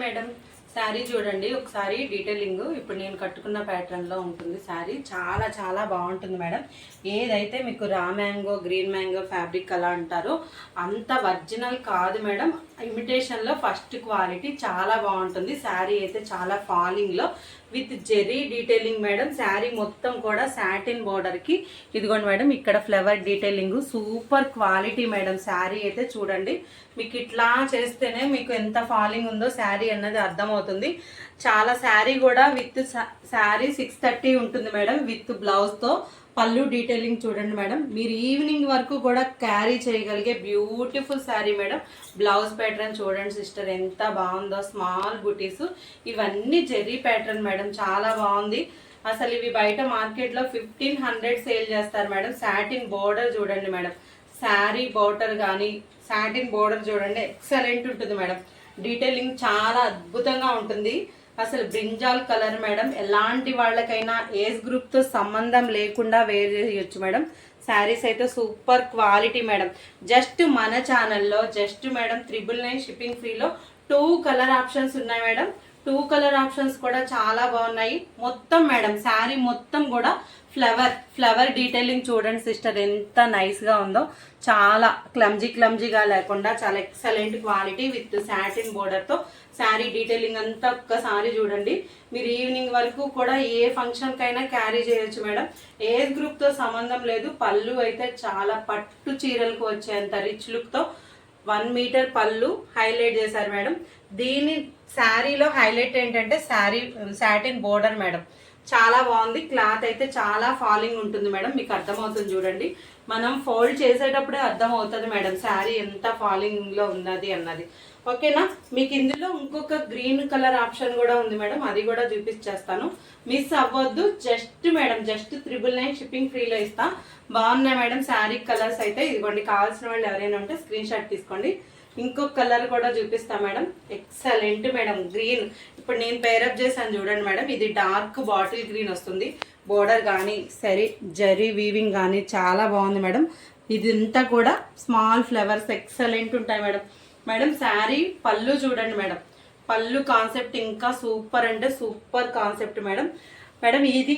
madam sari చూడండి ఒకసారి detailing ఇప్పుడు నేను కట్టుకున్న ప్యాటర్న్ లో ఉంటుంది శారీ చాలా చాలా బాగుంటుంది మేడం ఏదైతే మీకు raw mango green mango fabric అలా అంటారో అంత ఒరిజినల్ కాదు మేడం ఇమిటేషన్ లో ఫస్ట్ క్వాలిటీ చాలా బాగుంటుంది శారీ అయితే చాలా ఫాలింగ్ లో with zari detailing madam sari మొత్తం కూడా సాటిన్ బోర్డర్ కి ఇదిగోండి మేడం ఇక్కడ flower detailing super quality madam sari అయితే చూడండి మీకు ఇట్లా చేస్తేనే మీకు ఎంత ఫాలింగ్ ఉందో శారీ అన్నది అర్థమవుతుంది చాలా శారీ కూడా విత్ శారీ 630 ఉంటుంది మేడం విత్ బ్లౌజ్ తో పళ్ళు డీటెయిలింగ్ చూడండి మేడం మీరు ఈవినింగ్ వరకు కూడా క్యారీ చేయగలిగే beautiful sari madam blouse pattern చూడండి సిస్టర్ ఎంత బాగుందో స్మాల్ బుటీస్ ఇవన్నీ జెరీ ప్యాటర్న్ మేడం చాలా బాగుంది అసలు ఇవి బయట మార్కెట్లో 1500 సేల్ చేస్తారు మేడం సాటిన్ బోర్డర్ చూడండి మేడం శారీ బోర్డర్ కానీ సాటిన్ బోర్డర్ చూడండి ఎక్సలెంట్ ఉంటుంది మేడం డీటెయిలింగ్ చాలా అద్భుతంగా ఉంటుంది అసలు బ్రింజాల్ కలర్ మేడం ఎలాంటి వాళ్ళకైనా ఏజ్ గ్రూప్ తో సంబంధం లేకుండా వేర్ చేయొచ్చు మేడం శారీస్ అయితే సూపర్ క్వాలిటీ మేడం జస్ట్ మన ఛానల్లో జస్ట్ మేడం 999 షిప్పింగ్ ఫ్రీలో 2 కలర్ ఆప్షన్స్ ఉన్నాయి మేడం 2 కలర్ ఆప్షన్స్ కూడా చాలా బాగున్నాయి మొత్తం మేడం శారీ మొత్తం కూడా ఫ్లవర్ డీటెయిలింగ్ చూడండి సిస్టర్ ఎంత నైస్ గా ఉందో చాలా క్లమ్జీగా లేకుండా చాలా excellent quality with satin border తో శారీ డీటెయిలింగ్ అంతా ఒక్కసారి చూడండి మీరు ఈవినింగ్ వరకు కూడా ఏ ఫంక్షన్ కైనా క్యారీ చేయొచ్చు మేడం ఏజ్ గ్రూప్ తో సంబంధం లేదు పళ్ళు అయితే చాలా పట్టు చీరలకు వచ్చేంత రిచ్ లుక్ తో 1 మీటర్ పళ్ళు హైలైట్ చేశారు మేడం దీని శారీలో హైలైట్ ఏంటంటే సాటిన్ బోర్డర్ మేడం చాలా బాగుంది క్లాత్ అయితే చాలా ఫాలింగ్ ఉంటుంది మేడం మీకు అర్థమవుతుంది చూడండి మనం ఫోల్డ్ చేసేటప్పుడే అర్థమవుతుంది మేడం శారీ ఎంత ఫాలింగ్ లో ఉన్నది అన్నది ఓకేనా మీకు ఇందులో ఇంకొక గ్రీన్ కలర్ ఆప్షన్ కూడా ఉంది మేడం అది కూడా చూపించేస్తాను మిస్ అవ్వద్దు జస్ట్ మేడం జస్ట్ 999 షిప్పింగ్ ఫ్రీలో ఇస్తా బాగున్నాయి మేడం శారీ కలర్స్ అయితే ఇదిగోండి కావాల్సిన వాళ్ళు ఎవరైనా ఉంటే స్క్రీన్ షాట్ తీసుకోండి ఇంకొక కలర్ కూడా చూపిస్తా మేడం ఎక్సలెంట్ మేడం గ్రీన్ ఇప్పుడు నేను పేరప్ చేశాను చూడండి మేడం ఇది డార్క్ బాటిల్ గ్రీన్ వస్తుంది బోర్డర్ కానీ జరీ వీవింగ్ కానీ చాలా బాగుంది మేడం ఇదంతా కూడా స్మాల్ ఫ్లవర్స్ ఎక్సలెంట్ ఉంటాయి మేడం మేడం శారీ పళ్ళు చూడండి మేడం పళ్ళు కాన్సెప్ట్ ఇంకా సూపర్ అంటే సూపర్ కాన్సెప్ట్ మేడం మేడం ఇది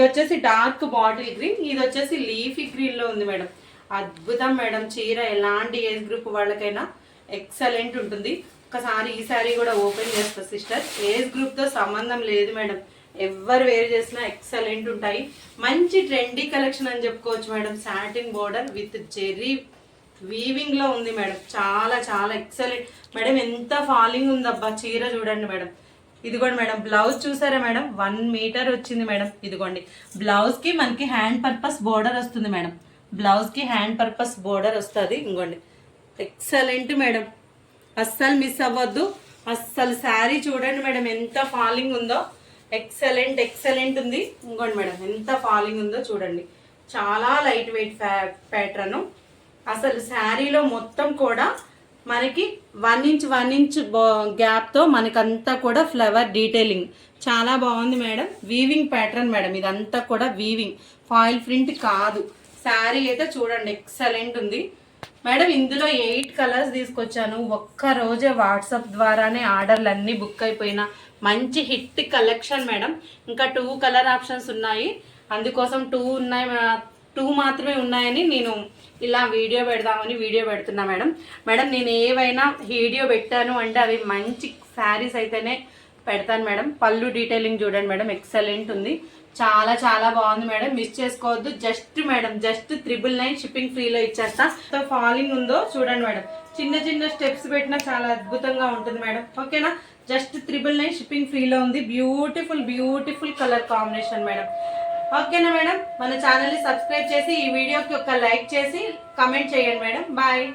వచ్చేసి డార్క్ బాటిల్ గ్రీన్ ఇది వచ్చేసి లీఫీ గ్రీన్ లో ఉంది మేడం అద్భుతం మేడం చీర ఎలాంటి ఏజ్ గ్రూప్ వాళ్ళకైనా ఎక్సలెంట్ ఉంటుంది ఒకసారి ఈ శారీ కూడా ఓపెన్ చేస్తా సిస్టర్ ఏజ్ గ్రూప్ తో సంబంధం లేదు మేడం ఎవరు వేర్ చేసినా ఎక్సలెంట్ ఉంటాయి మంచి ట్రెండీ కలెక్షన్ అని చెప్పుకోవచ్చు madam satin border with Jerry weaving లో ఉంది మేడం చాలా చాలా ఎక్సలెంట్ మేడం ఎంత ఫాలింగ్ ఉందబ్బా చీర చూడండి మేడం ఇదిగోండి మేడం బ్లౌజ్ చూసారా మేడం 1 మీటర్ వచ్చింది మేడం ఇదిగోండి బ్లౌజ్ కి మనకి హ్యాండ్ పర్పస్ బోర్డర్ వస్తుంది మేడం బ్లౌజ్ కి హ్యాండ్ పర్పస్ బోర్డర్ వస్తుంది ఇంకోండి ఎక్సలెంట్ మేడం అస్సలు మిస్ అవ్వద్దు అస్సలు శారీ చూడండి మేడం ఎంత ఫాలింగ్ ఉందో ఎక్సలెంట్ ఉంది ఇంకోండి మేడం ఎంత ఫాలింగ్ ఉందో చూడండి చాలా లైట్ వెయిట్ ప్యాటర్న్ అసలు శారీలో మొత్తం కూడా మనకి 1 ఇంచ్ గ్యాప్ తో మనకంతా కూడా ఫ్లవర్ డీటెయిలింగ్ చాలా బాగుంది మేడం వీవింగ్ ప్యాటర్న్ మేడం ఇదంతా కూడా వీవింగ్ ఫాయిల్ ప్రింట్ కాదు శారీ అయితే చూడండి ఎక్సలెంట్ ఉంది మేడం ఇందులో 8 కలర్స్ తీసుకొచ్చాను ఒక్క రోజే వాట్సాప్ ద్వారానే ఆర్డర్లు అన్నీ బుక్ అయిపోయినా మంచి హిట్ కలెక్షన్ మేడం ఇంకా 2 కలర్ ఆప్షన్స్ ఉన్నాయి అందుకోసం 2 మాత్రమే ఉన్నాయని నేను ఇలా వీడియో పెడదామని వీడియో పెడుతున్నా మేడం నేను ఏవైనా వీడియో పెట్టాను అంటే అవి మంచి శారీస్ అయితేనే పెడతాను మేడం పళ్ళు డీటెయిలింగ్ చూడండి మేడం ఎక్సలెంట్ ఉంది చాలా చాలా బాగుంది మేడం మిస్ చేసుకోవద్దు జస్ట్ మేడం జస్ట్ 999 షిప్పింగ్ ఫ్రీలో ఇచ్చేస్తా ఫాలింగ్ ఉందో చూడండి మేడం చిన్న స్టెప్స్ పెట్టినా చాలా అద్భుతంగా ఉంటుంది మేడం ఓకేనా జస్ట్ 999 షిప్పింగ్ ఫ్రీలో ఉంది బ్యూటిఫుల్ కలర్ కాంబినేషన్ మేడం ఓకేనా మేడం మన ఛానల్ని సబ్స్క్రైబ్ చేసి ఈ వీడియోకి ఒక లైక్ చేసి కమెంట్ చేయండి మేడం బాయ్